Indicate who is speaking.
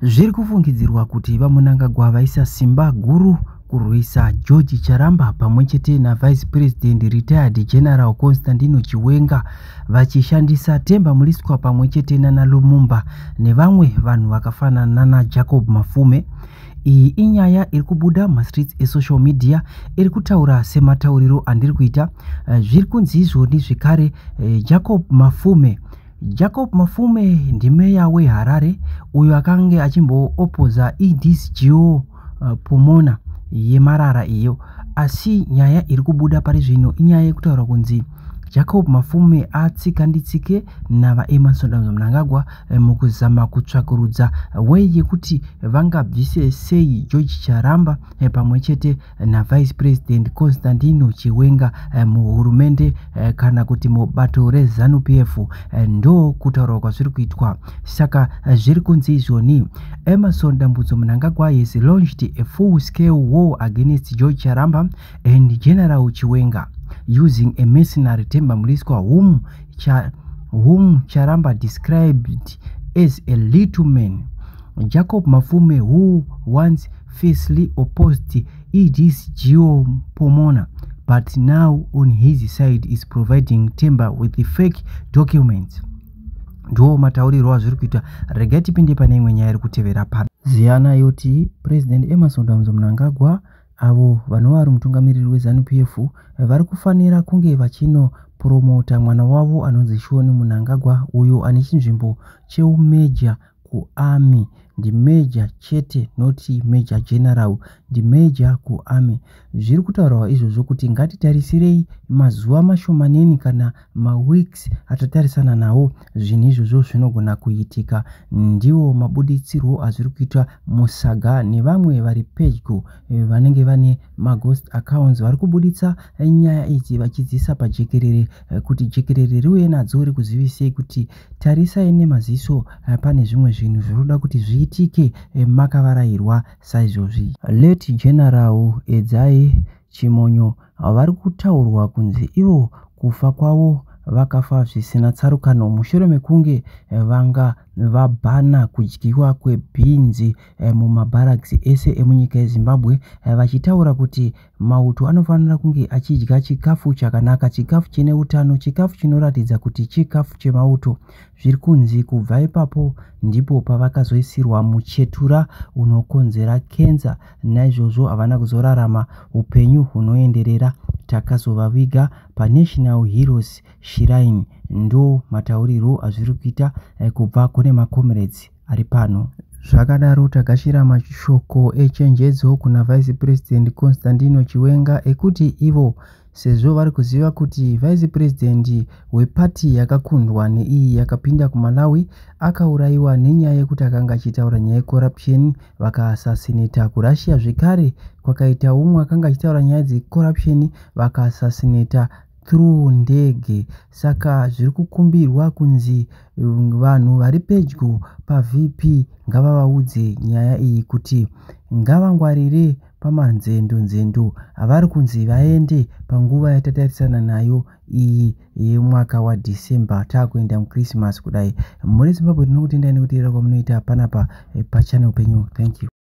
Speaker 1: Zviri kufungidzirwa kuti vaMnangagwa vaisa simba guru kurwisa George Charamba pamwechete naVice President Retired General Constantino Chiwenga vachishandisa Themba Mliswa pamwechete naNa Lumumba nevamwe vanhu vakafanana naJacob Mafume. Iyi inyaya iri kubuda mastreets esocial media iri kutaura sematauriro andiri kuita. Zviri kunzi izvoni zvekare Jacob Mafume ndimeya weHarare uyo akange achimbo-opoza EDSGO Pomona yeMarara iyo, asi nyaya iri kubuda pari zvino inyaya yekutaura kunzi Jacob Mafume atsikanditsike navaEmmerson Mnangagwa mukuzama kutsvakurudza wei yekuti vangabvise sei George Charamba pamwechete naVice President Constantino Chiwenga muhurumende kana kuti mubato reZANU-PF. Ndo kutaura kwazviri kuitwa. Saka zviri kunzi izvoni Emmerson Mnangagwa has launched a full-scale war against George Charamba and General Chiwenga using a mercenary Themba Mliswa whom Charamba described as a little man. Jacob Mafume, who once fiercely opposed EDSGO Pomona, but now on his side is providing Themba with the fake documents. Ndo mataurirwo azviri kuita. Regai tipinde pane imwe nyaya iri kutevera pano. Ziyana yoti President Emmerson Mnangagwa avo vanova vari mutungamiriri weZANU-PF vari kufanira kunge vachinopromota mwana wavo anonzi Shoni Mnangagwa uyo ane chinzvimbo cheumeja kuarmy. Ndi major chete, noti major general, ndi major kuarmy. Zviri kutaurwa izvozvo kuti ngatitarisirei mazuva mashomaneni kana maweeks atatarisana nawo zvinhu izvozvo zvinogona kuitika. Ndiwo mabuditsirwo azviri kuitwa musaga nevamwe vari pedyo vanenge vane maghost accounts vari kubuditsa nyaya idzi vachidzisa pajekerere kuti jekerere riuye nadzo rikuzivisei kuti tarisai nemaziso, pane zvimwe zvinhu zvinoda kuti zviitike makavarairwa saizvozvi. Late General Edzai Chimonyo vari kutaurwa kunzi ivo kufa kwavo vakafa zvisina tsarukano mushure mekunge vanga vabhana kudyiwa kwebhinzi mumabaraks ese emunyika yeZimbabwe, vachitaura kuti mauto anofanira kunge achidya chikafu chakanaka, chikafu chine utano, chikafu chinoratidza kuti chikafu chemauto. Zviri kunzi kubva ipapo ndipo pavakazoisirwa muchetura unokonzera kenza. Naizvozvo havana kuzorarama upenyu hunoenderera. Takazovaviga paNational Heroes Shrine. Ndo mataurirwo azviri kuita kubva kune maComrades ari pano. Zvakadaro takashira mashoko echenjedzo kuna Vice President Constantino Chiwenga ekuti ivo sezvo vari kuziva kuti Vice President wepati yakakundwa neiyi yakapinda kuMalawi akaurayiwa nenyaya yekuti akanga achitaura nyaya yecorruption, vakaasasineta kuRussia. Zvekare kwakaita umwe akanga achitaura nyaya dzecorruption vakaasasineta through ndege. Saka zviri kukumbirwa kunzi vanhu vari pedyo paVP ngavavaudze nyaya iyi kuti ngavangwarire pamanzendo avari kunzi vaende panguva yatatarisana nayo iyi yemwaka waDecember taakuenda muChristmas kudai. Muri Zimbabwe tinokutendai nekuteerera kwamunoita panapa pachannel penyu. Thank you.